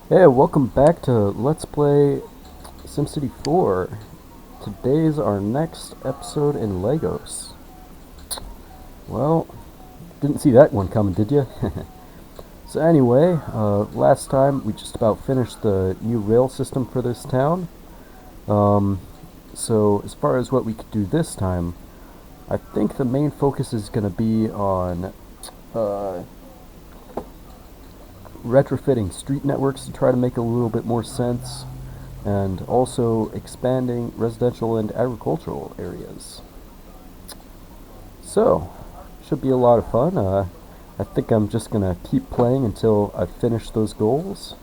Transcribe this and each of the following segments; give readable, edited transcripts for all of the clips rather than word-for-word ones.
Hey, welcome back to Let's Play SimCity 4. Today's our next episode in Legos. Well, didn't see that one coming, did you? So anyway, last time we just about finished the new rail system for this town. So as far as what we could do this time, I think the main focus is going to be on retrofitting street networks to try to make a little bit more sense, and also expanding residential and agricultural areas. So, should be a lot of fun. I think I'm just gonna keep playing until I finish those goals.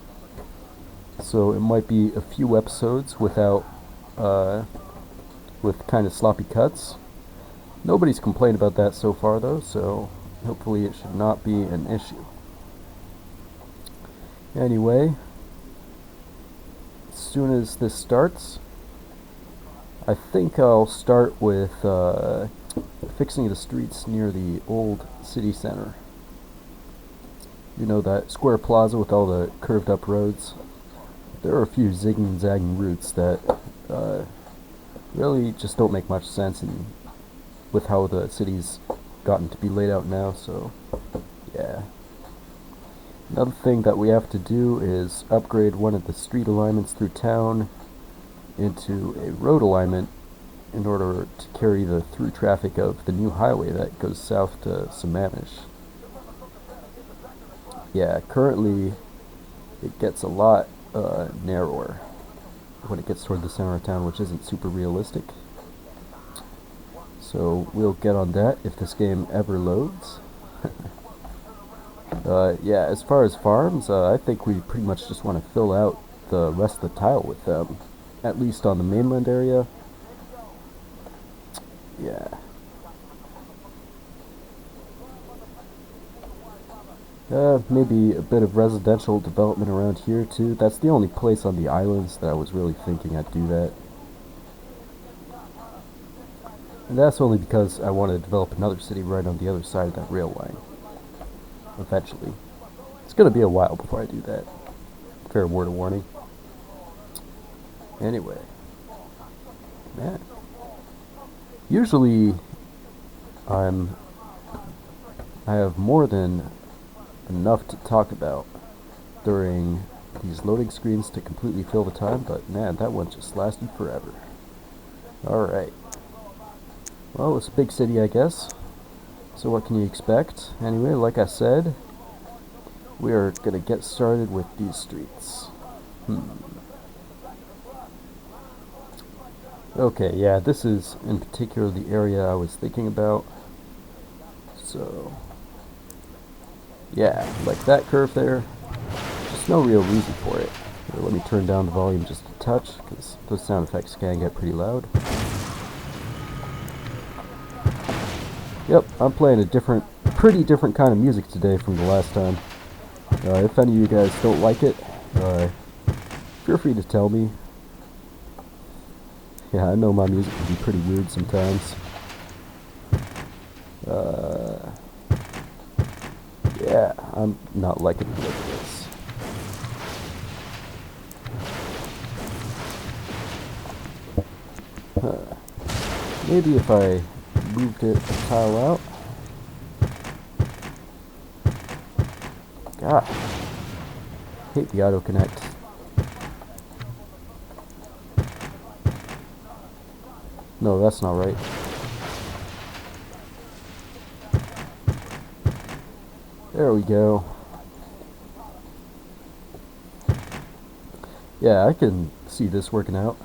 So it might be a few episodes without, with kind of sloppy cuts. Nobody's complained about that so far though, so hopefully it should not be an issue. Anyway, as soon as this starts, I think I'll start with fixing the streets near the old city center. You know, that square plaza with all the curved up roads? There are a few zigging and zagging routes that really just don't make much sense with how the city's gotten to be laid out now, so yeah. Another thing that we have to do is upgrade one of the street alignments through town into a road alignment in order to carry the through traffic of the new highway that goes south to Sammamish. Yeah, currently it gets a lot narrower when it gets toward the center of town, which isn't super realistic. So we'll get on that if this game ever loads. Yeah, as far as farms, I think we pretty much just want to fill out the rest of the tile with them, at least on the mainland area. Yeah. Maybe a bit of residential development around here too. That's the only place on the islands that I was really thinking I'd do that. And that's only because I want to develop another city right on the other side of that rail line. Eventually. It's gonna be a while before I do that. Fair word of warning. Anyway. Man. Usually, I have more than enough to talk about during these loading screens to completely fill the time, but man, that one just lasted forever. Alright. Well, it's a big city, I guess. So what can you expect? Anyway, like I said, we are gonna get started with these streets. Okay, yeah, this is in particular the area I was thinking about. So, yeah, like that curve there, just no real reason for it. Here, let me turn down the volume just a touch, because those sound effects can get pretty loud. Yep, I'm playing a pretty different kind of music today from the last time. If any of you guys don't like it, feel free to tell me. Yeah, I know my music can be pretty weird sometimes. Yeah, I'm not liking the look of this. Maybe if I moved it a tile out. God, hate the auto connect. No, that's not right. There we go. Yeah, I can see this working out.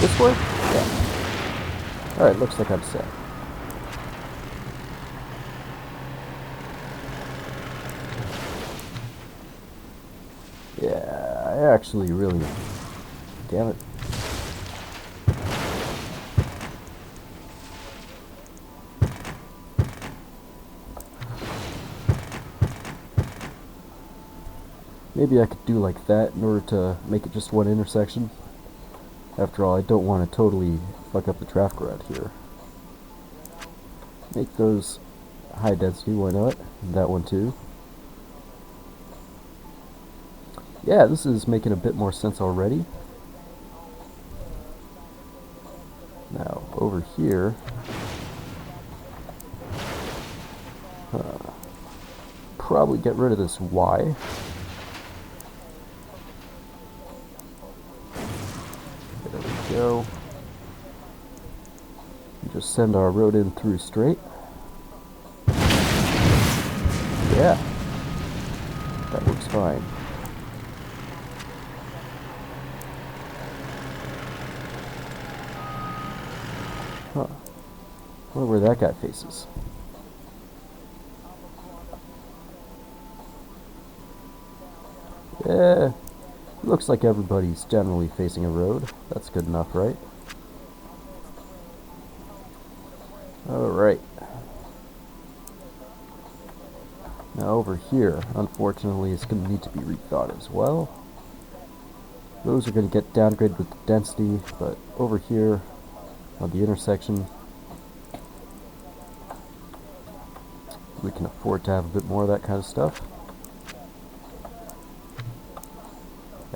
This work? Yeah. Alright, looks like I'm set. Yeah, I actually really... Damn it. Maybe I could do like that in order to make it just one intersection. After all, I don't want to totally fuck up the traffic around here. Make those high density, why not? And that one too. Yeah, this is making a bit more sense already. Now, over here, probably get rid of this Y. There we go. And just send our road in through straight. Yeah, that works fine. Huh. Wonder where that guy faces. Yeah, looks like everybody's generally facing a road. That's good enough, right? Alright. Now over here, unfortunately, it's going to need to be rethought as well. Those are going to get downgraded with the density, but over here, on the intersection, we can afford to have a bit more of that kind of stuff.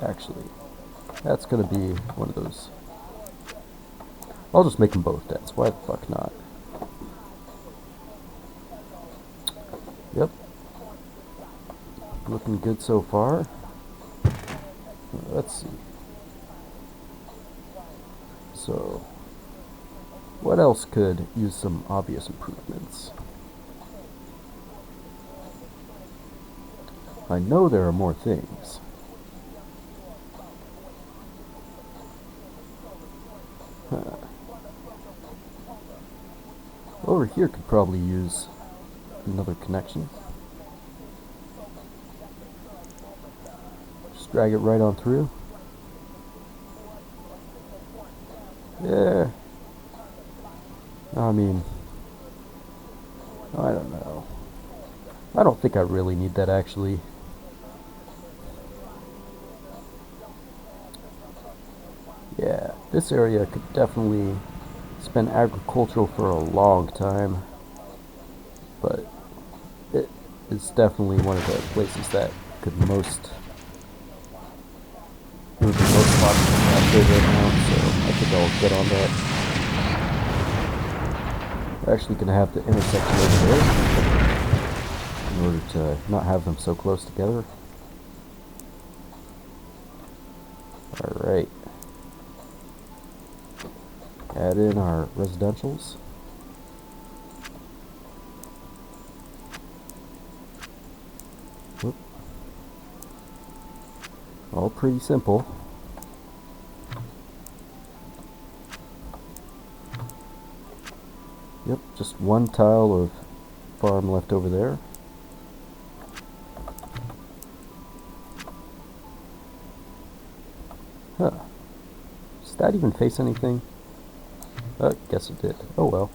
Actually, that's going to be one of those. I'll just make them both dense. Why the fuck not? Yep. Looking good so far. Let's see. So, what else could use some obvious improvements? I know there are more things. Over here could probably use another connection. Just drag it right on through. Yeah. I mean, I don't know. I don't think I really need that actually. Yeah, this area could definitely been agricultural for a long time, but it is definitely one of the places that could most move the most popular active right now, so I think I'll get on that. We're actually going to have the intersection over there in order to not have them so close together. Alright. Add in our residentials. Whoop. All pretty simple. Yep, just one tile of farm left over there. Huh. Does that even face anything? Guess it did. Oh well.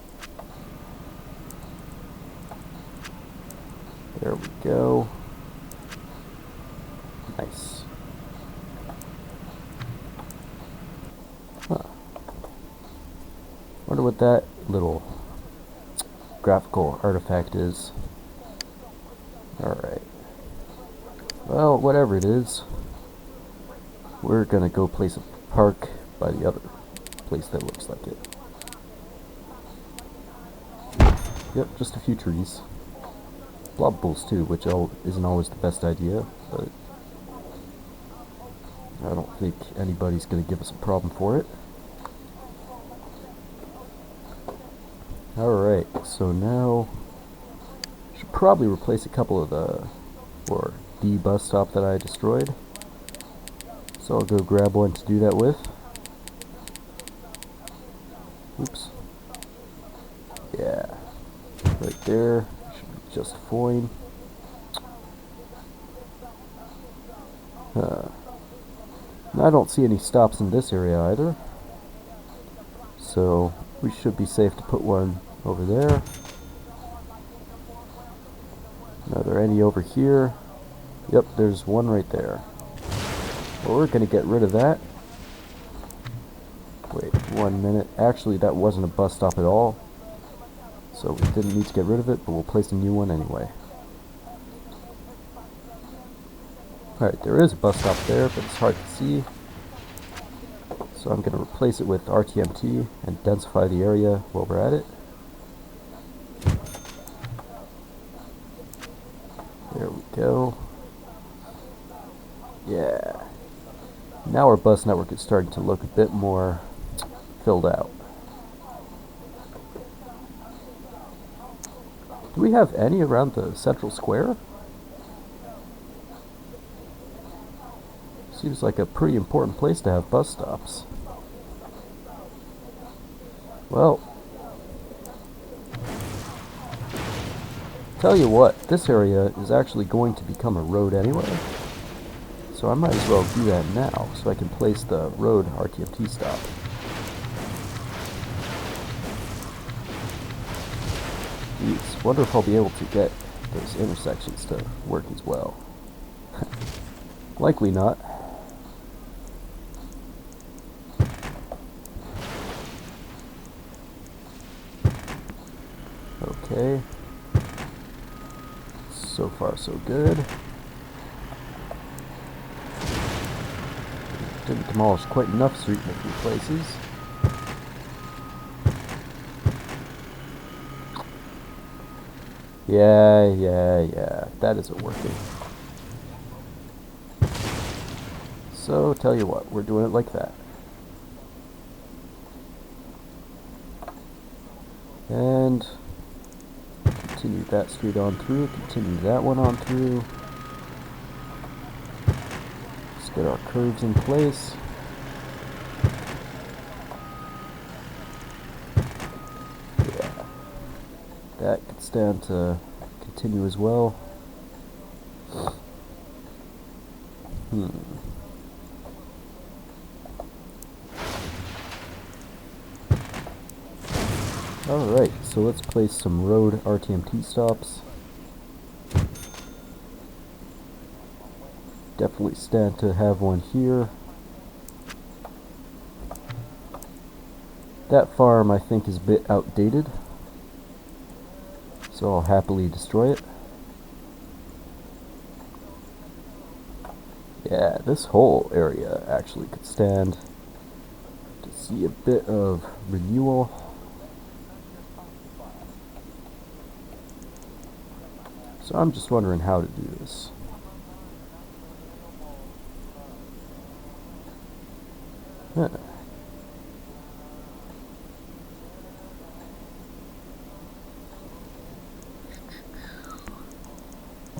There we go. Nice. Huh. Wonder what that little graphical artifact is. Alright. Well, whatever it is, we're gonna go place a park by the other place that looks like it. Yep, just a few trees. Blob bulls too, which isn't always the best idea, but I don't think anybody's going to give us a problem for it. Alright, so now should probably replace a couple of the bus stop that I destroyed. So I'll go grab one to do that with. Oops. Yeah. Right there. Should be just fine. I don't see any stops in this area either. So we should be safe to put one over there. Are there any over here? Yep, there's one right there. Well, we're gonna get rid of that. Wait, 1 minute. Actually, that wasn't a bus stop at all. So we didn't need to get rid of it, but we'll place a new one anyway. Alright, there is a bus stop there, but it's hard to see. So I'm going to replace it with RTMT and densify the area while we're at it. There we go. Yeah. Now our bus network is starting to look a bit more filled out. Do we have any around the central square? Seems like a pretty important place to have bus stops. Well, tell you what, this area is actually going to become a road anyway. So I might as well do that now, so I can place the road RTMT stop. Geez, wonder if I'll be able to get those intersections to work as well. Likely not. Okay. So far, so good. Didn't demolish quite enough street in a few places. Yeah. That isn't working. So, tell you what, we're doing it like that. And continue that street on through, continue that one on through. Let's get our curves in place. Yeah. That could stand to continue as well. Alright, so let's place some road RTMT stops. Definitely stand to have one here. That farm I think is a bit outdated, so I'll happily destroy it. Yeah, this whole area actually could stand to see a bit of renewal. So I'm just wondering how to do this. Huh.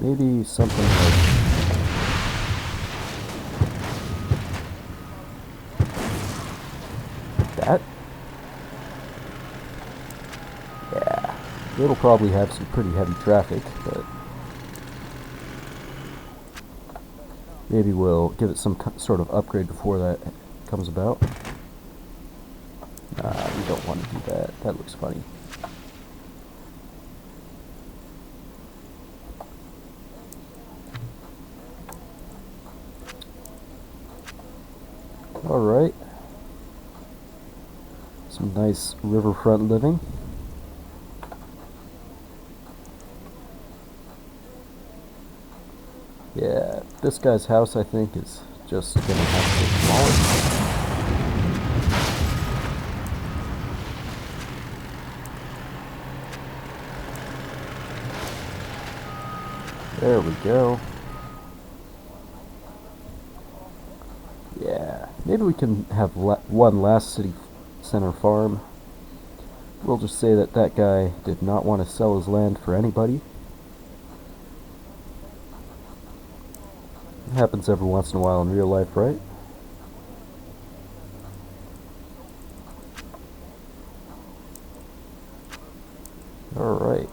Maybe something like that? Yeah, it'll probably have some pretty heavy traffic, but maybe we'll give it some sort of upgrade before that comes about. Nah, we don't want to do that. That looks funny. Alright. Some nice riverfront living. Yeah, this guy's house I think is just gonna have to get smaller. There we go. Yeah, maybe we can have one last city center farm. We'll just say that that guy did not want to sell his land for anybody. It happens every once in a while in real life, right? Alright.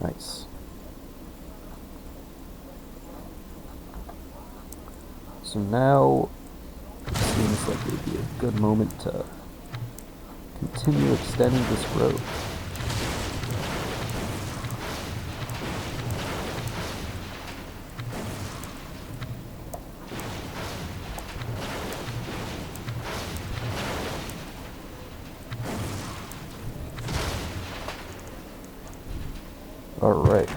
Nice. So now, it seems like it would be a good moment to continue extending this road. Alright.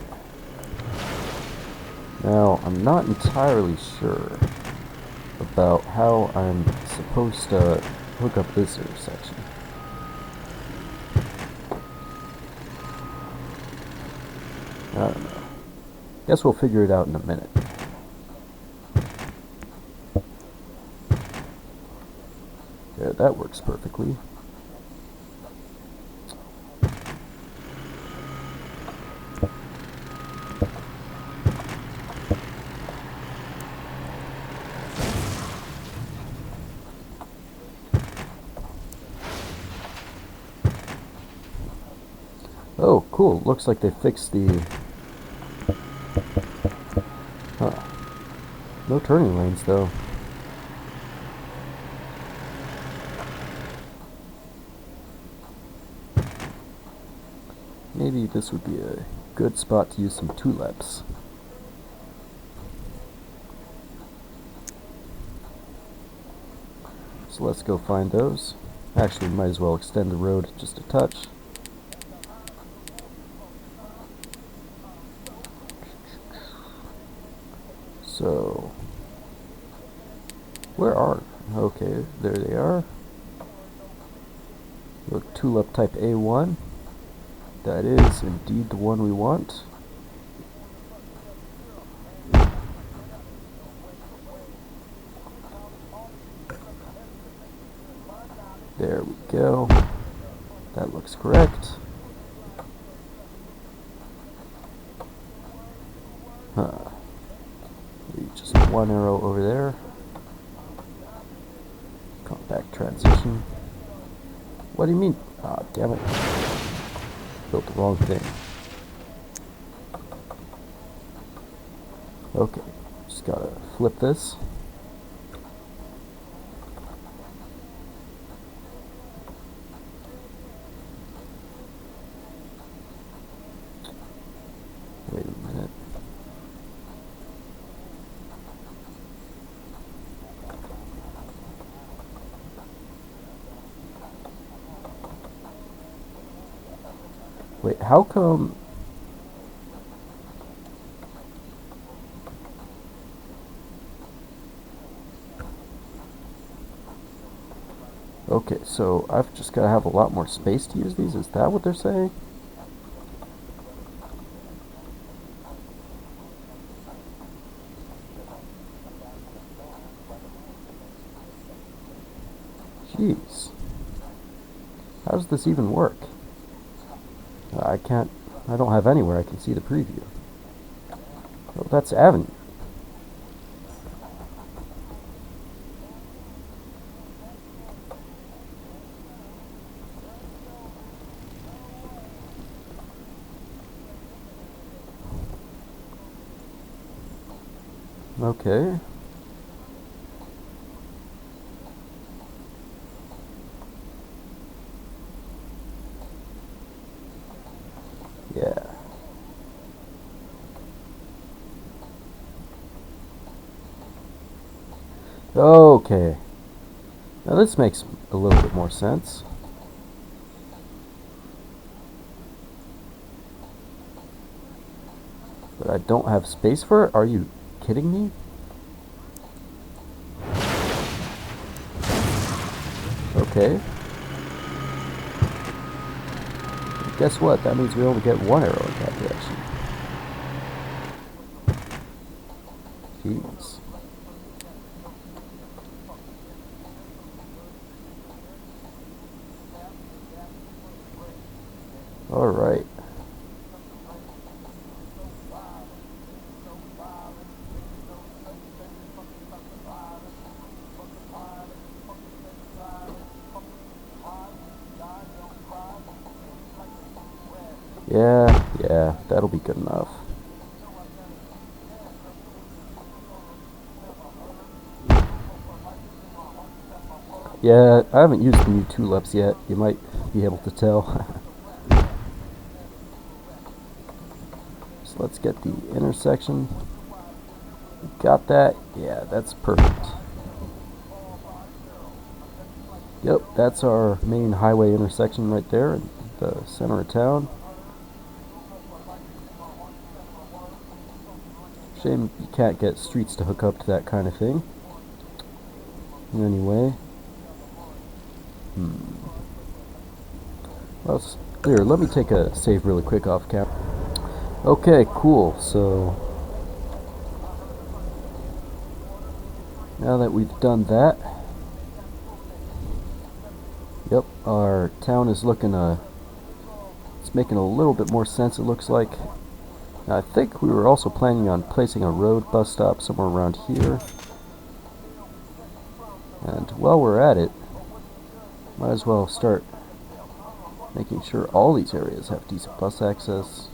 Now, I'm not entirely sure about how I'm supposed to hook up this intersection. I don't know. Guess we'll figure it out in a minute. There, that works perfectly. Oh, cool. Looks like they fixed the... Huh. No turning lanes, though. Maybe this would be a good spot to use some tulips. So let's go find those. Actually, might as well extend the road just a touch. So, where are... Okay, there they are. Look, tulip type A1. That is indeed the one we want. There we go. That looks correct. Huh. Just one arrow over there. Compact transition. What do you mean? Ah, damn it. Built the wrong thing. Okay, just gotta flip this. Wait a minute. Wait, how come... Okay, so I've just got to have a lot more space to use these? Is that what they're saying? Jeez. How does this even work? I don't have anywhere I can see the preview. Oh, that's Avenue. Okay. Yeah. Okay. Now this makes a little bit more sense. But I don't have space for it? Are you kidding me? Okay. Guess what? That means we only get one arrow in that direction. Jeez. Alright. Yeah, that'll be good enough. Yeah, I haven't used the new tulips yet. You might be able to tell. So let's get the intersection. Got that? Yeah, that's perfect. Yep, that's our main highway intersection right there in the center of town. Shame you can't get streets to hook up to that kind of thing. Anyway. Well, here, let me take a save really quick off camera. Okay, cool. So now that we've done that, yep, our town is looking it's making a little bit more sense, it looks like. Now, I think we were also planning on placing a road bus stop somewhere around here. And while we're at it, might as well start making sure all these areas have decent bus access.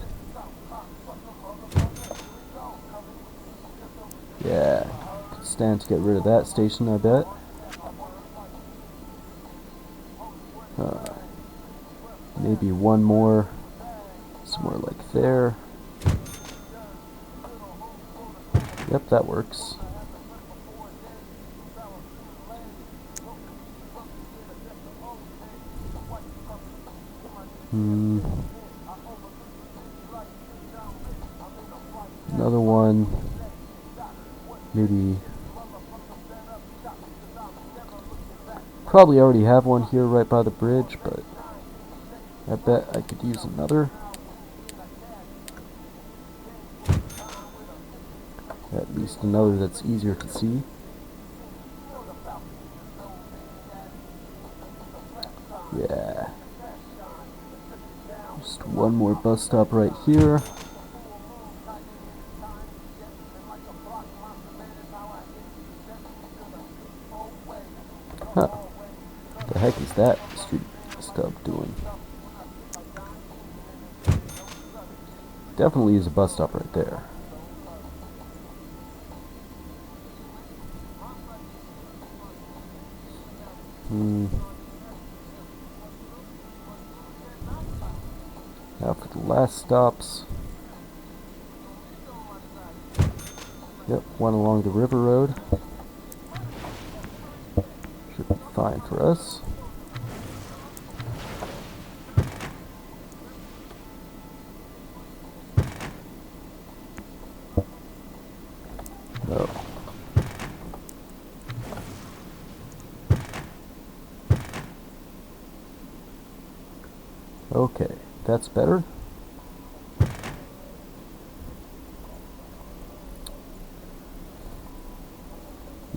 Yeah, could stand to get rid of that station, I bet. Maybe one more somewhere like there. Yep, that works. Another one. Maybe. Probably already have one here right by the bridge, but I bet I could use another. At least another that's easier to see. Yeah. Just one more bus stop right here. Huh. What the heck is that street stub doing? Definitely is a bus stop right there. Now for the last stops. Yep, one along the river road. Should be fine for us. No. Okay, that's better.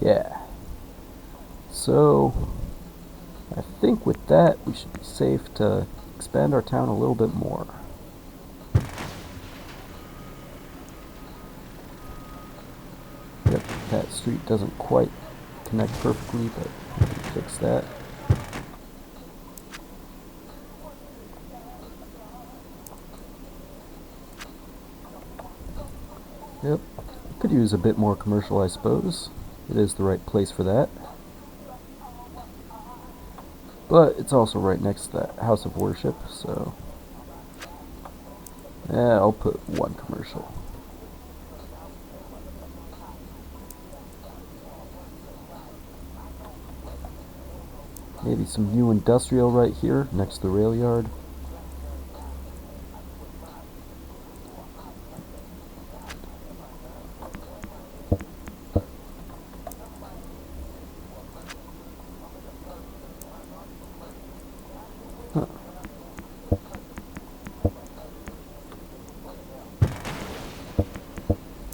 Yeah. So, I think with that we should be safe to expand our town a little bit more. Yep, that street doesn't quite connect perfectly, but we can fix that. Yep, could use a bit more commercial, I suppose. It is the right place for that. But it's also right next to that house of worship, so yeah, I'll put one commercial. Maybe some new industrial right here next to the rail yard.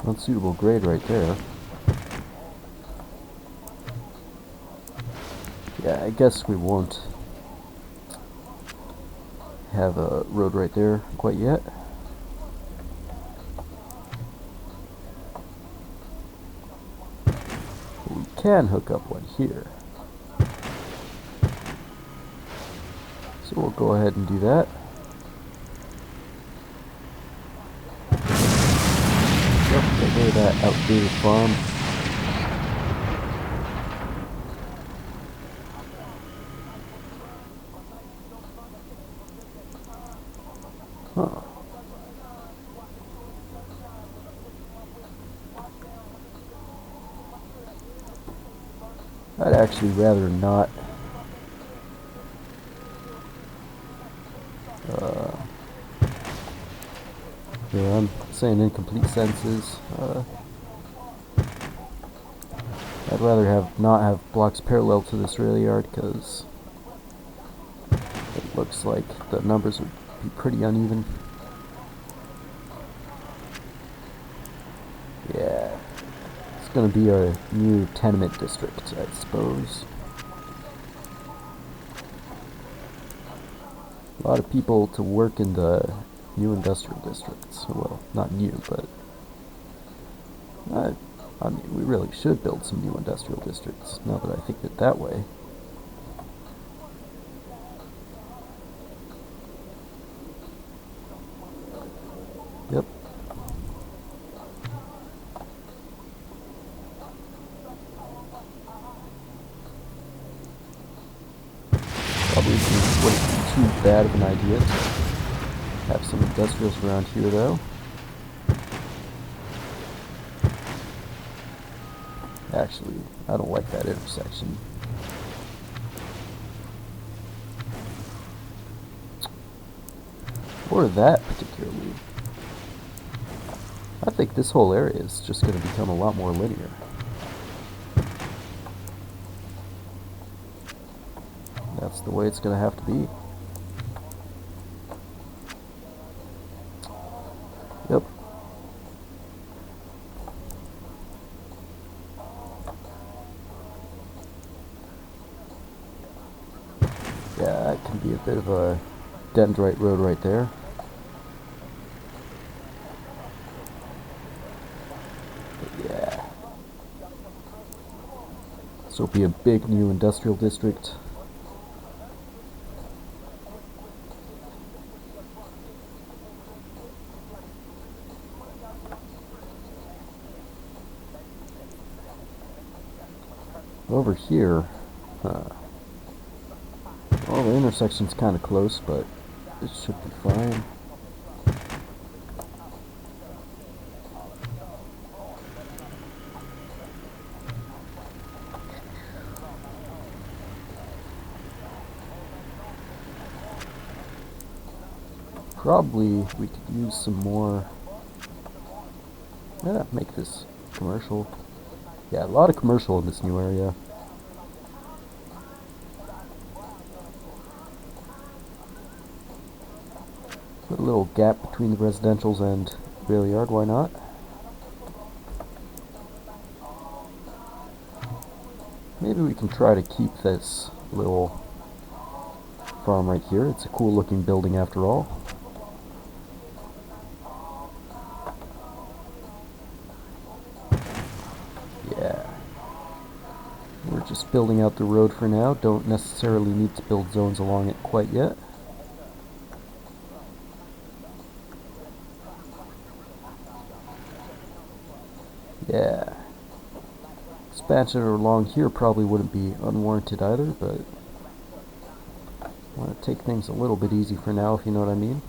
Unsuitable grade right there. Yeah, I guess we won't have a road right there quite yet. But we can hook up one here. So we'll go ahead and do that. Yep, get rid of that outdated farm. Huh. I'd actually rather not yeah, I'm saying incomplete sentences. I'd rather not have blocks parallel to this rail yard because it looks like the numbers would be pretty uneven. Yeah, it's gonna be a new tenement district, I suppose. A lot of people to work in the new industrial districts. Well, not new, but I mean, we really should build some new industrial districts, now that I think of it that way. Yep. Probably wouldn't be too bad of an idea to have some industrials around here, though. Actually, I don't like that intersection. Or that particularly. I think this whole area is just going to become a lot more linear. That's the way it's going to have to be. Yep. Yeah, that can be a bit of a dendrite road right there. But yeah. So it'll be a big new industrial district. Over here, well, the intersection's kind of close, but it should be fine. Probably we could use some more. Yeah, make this commercial. Yeah, a lot of commercial in this new area. Put a little gap between the residentials and rail yard, why not? Maybe we can try to keep this little farm right here. It's a cool looking building after all. Yeah. We're just building out the road for now. Don't necessarily need to build zones along it quite yet. Yeah. Expansion along here probably wouldn't be unwarranted either, but I want to take things a little bit easy for now, if you know what I mean.